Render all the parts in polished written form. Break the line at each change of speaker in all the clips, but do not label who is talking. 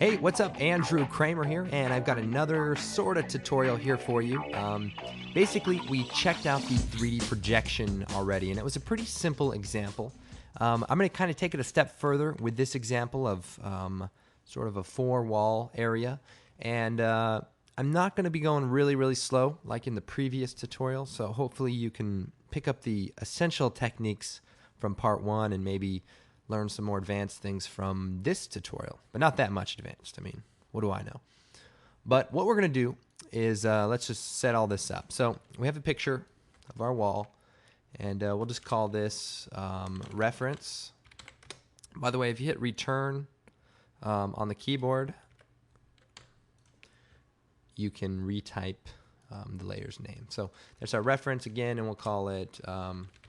Hey, what's up? Andrew Kramer here, and I've got another sort of tutorial here for you. Basically, we checked out the 3D projection already, and it was a pretty simple example. I'm going to kind of take it a step further with this example of sort of a four-wall area, and I'm not going to be going really slow like in the previous tutorial, so hopefully you can pick up the essential techniques from part one and maybe learn some more advanced things from this tutorial, but not that much advanced. I mean, what do I know? But what we're going to do is let's just set all this up. So we have a picture of our wall, and we'll just call this reference. By the way, if you hit return on the keyboard, you can retype the layer's name. So there's our reference again, and we'll call it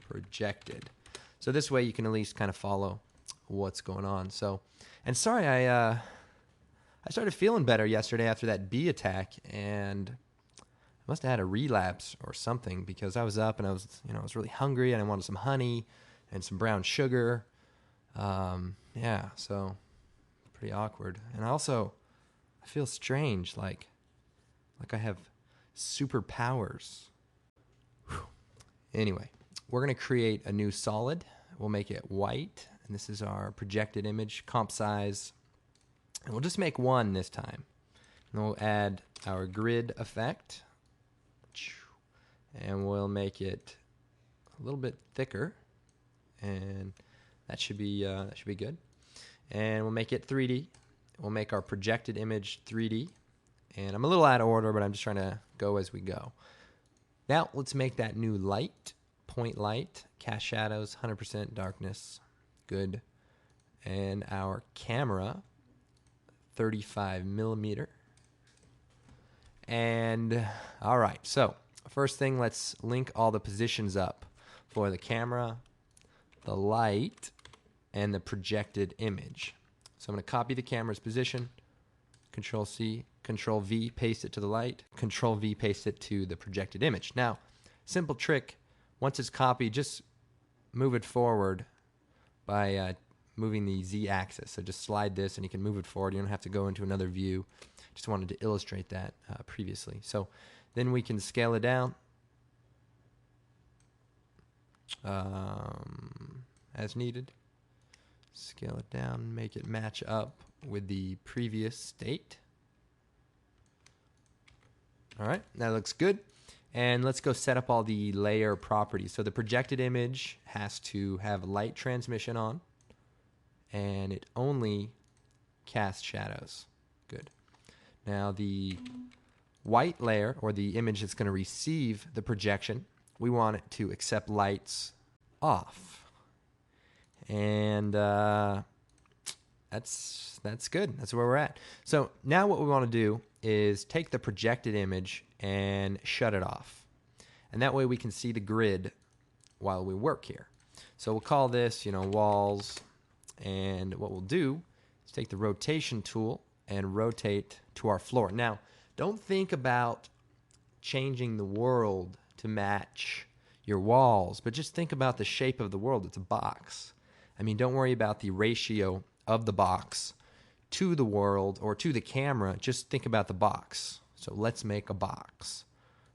projected. So this way you can at least kind of follow what's going on. So, and sorry, I started feeling better yesterday after that bee attack, and I must have had a relapse or something because I was up and I was really hungry and I wanted some honey and some brown sugar. Yeah, so pretty awkward. And I feel strange, like I have superpowers. Whew. Anyway, we're going to create a new solid. We'll make it white, and this is our projected image, comp size, and we'll just make one this time. And we'll add our grid effect, and we'll make it a little bit thicker, and that should be good. And we'll make it 3D. We'll make our projected image 3D, and I'm a little out of order, but I'm just trying to go as we go. Now let's make that new light. Point light, cast shadows, 100% darkness, good. And our camera, 35 millimeter. And all right, so first thing, let's link all the positions up for the camera, the light, and the projected image. So I'm going to copy the camera's position, Control C, Control V, paste it to the light, Control V, paste it to the projected image. Now, simple trick. Once it's copied, just move it forward by moving the Z-axis. So just slide this and you can move it forward. You don't have to go into another view. Just wanted to illustrate that previously. So then we can scale it down as needed. Scale it down, make it match up with the previous state. All right, that looks good. And let's go set up all the layer properties. So the projected image has to have light transmission on, and it only casts shadows. Good. Now the white layer, or the image that's going to receive the projection, we want it to accept lights off. And that's good. That's where we're at. So now what we want to do is take the projected image and shut it off. And that way we can see the grid while we work here. So we'll call this, walls. And what we'll do is take the rotation tool and rotate to our floor. Now, don't think about changing the world to match your walls, but just think about the shape of the world. It's a box. I mean, don't worry about the ratio of the box to the world or to the camera. Just think about the box. So let's make a box.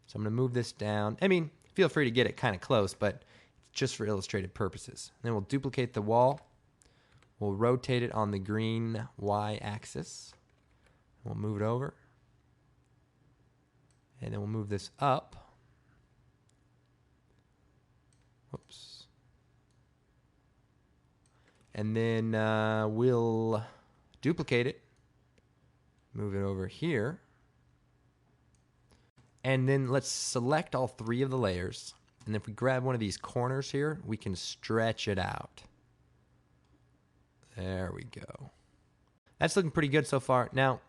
So I'm going to move this down. I mean, feel free to get it kind of close, but just for illustrative purposes. Then we'll duplicate the wall. We'll rotate it on the green Y-axis. We'll move it over. And then we'll move this up. Whoops. And then we'll duplicate it. Move it over here. And then let's select all three of the layers. And if we grab one of these corners here, we can stretch it out. There we go. That's looking pretty good so far. Now,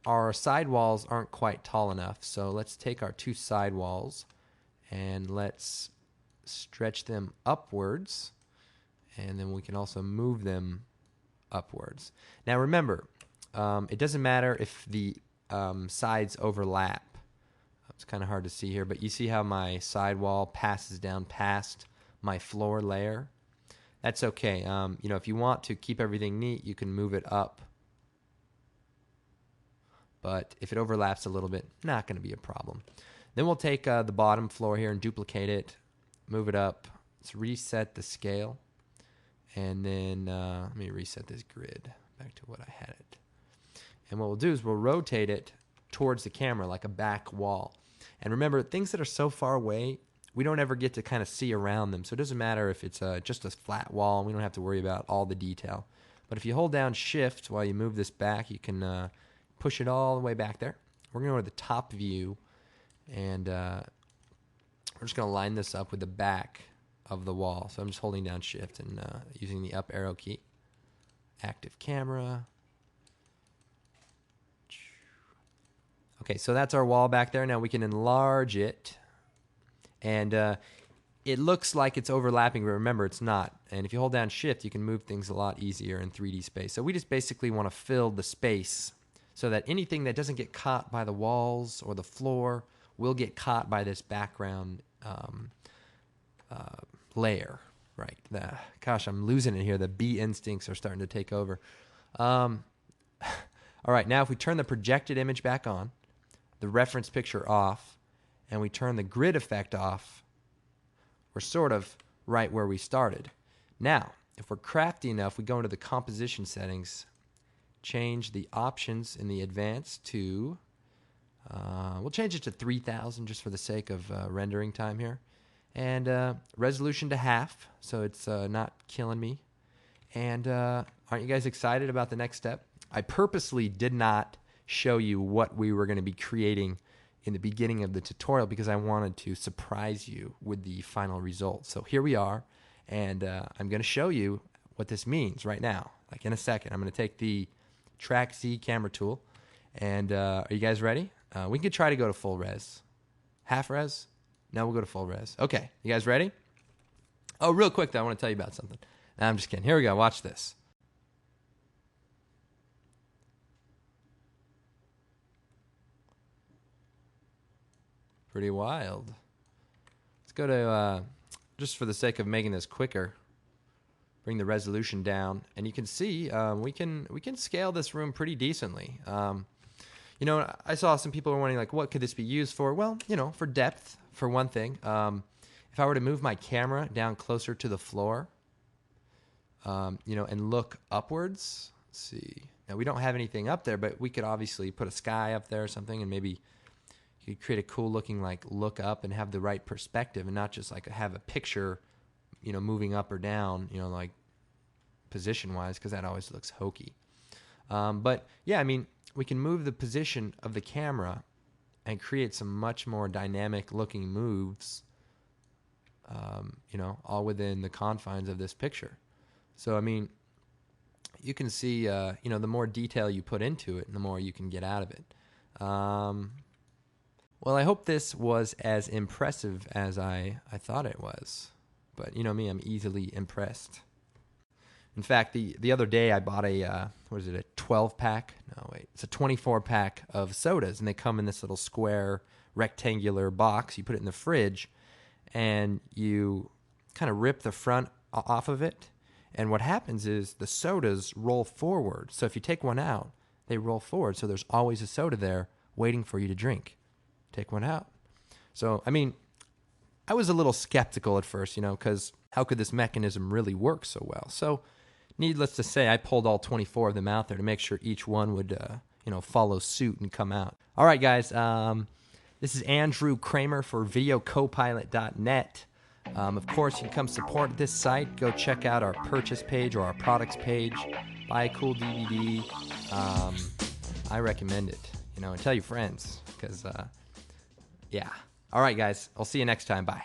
our side walls aren't quite tall enough. So let's take our two side walls and let's stretch them upwards. And then we can also move them upwards. Now remember, it doesn't matter if the sides overlap. It's kind of hard to see here, but you see how my side wall passes down past my floor layer? That's okay. If you want to keep everything neat, you can move it up but if it overlaps a little bit, not going to be a problem. Then we'll take the bottom floor here and duplicate it, move it up. Let's reset the scale. And then let me reset this grid back to what I had it. And what we'll do is we'll rotate it towards the camera like a back wall. And remember, things that are so far away, we don't ever get to kind of see around them. So it doesn't matter if it's just a flat wall. We don't have to worry about all the detail. But if you hold down Shift while you move this back, you can push it all the way back there. We're going to go to the top view, and we're just going to line this up with the back of the wall. So I'm just holding down Shift and using the up arrow key. Active camera. Okay, so that's our wall back there. Now we can enlarge it, and it looks like it's overlapping, but remember, it's not. And if you hold down Shift, you can move things a lot easier in 3D space. So we just basically want to fill the space so that anything that doesn't get caught by the walls or the floor will get caught by this background layer. Right. Gosh, I'm losing it here. The bee instincts are starting to take over. All right, now if we turn the projected image back on, the reference picture off, and we turn the grid effect off, we're sort of right where we started. Now, if we're crafty enough, we go into the composition settings, change the options in the advanced to, we'll change it to 3000 just for the sake of rendering time here, and resolution to half, so it's not killing me. And aren't you guys excited about the next step? I purposely did not show you what we were going to be creating in the beginning of the tutorial because I wanted to surprise you with the final result. So here we are, and I'm going to show you what this means right now. Like in a second, I'm going to take the Track Z camera tool, and are you guys ready? We could try to go to full res. Half res? No, we'll go to full res. Okay, you guys ready? Oh, real quick though, I want to tell you about something. No, I'm just kidding. Here we go. Watch this. Pretty wild. Let's go to, just for the sake of making this quicker, bring the resolution down, and you can see we can scale this room pretty decently. You know, I saw some people were wondering, like, what could this be used for? Well, you know, for depth, for one thing. If I were to move my camera down closer to the floor, you know, and look upwards, let's see. Now, we don't have anything up there, but we could obviously put a sky up there or something, and maybe you could create a cool looking, like, look up and have the right perspective and not just, like, have a picture, you know, moving up or down, you know, like, position-wise, because that always looks hokey. But, yeah, I mean, we can move the position of the camera and create some much more dynamic-looking moves, you know, all within the confines of this picture. So, I mean, you can see, you know, the more detail you put into it, the more you can get out of it. Well, I hope this was as impressive as I thought it was. But, you know me, I'm easily impressed. In fact, the other day I bought a, what is it, a 12-pack? No, wait. It's a 24-pack of sodas, and they come in this little square rectangular box. You put it in the fridge, and you kind of rip the front off of it. And what happens is the sodas roll forward. So if you take one out, they roll forward. So there's always a soda there waiting for you to drink. Take one out. So, I mean, I was a little skeptical at first, you know, because how could this mechanism really work so well? So, needless to say, I pulled all 24 of them out there to make sure each one would, you know, follow suit and come out. All right, guys. This is Andrew Kramer for VideoCopilot.net. Of course, you can come support this site. Go check out our purchase page or our products page. Buy a cool DVD. I recommend it, you know, and tell your friends because, yeah. All right, guys. I'll see you next time. Bye.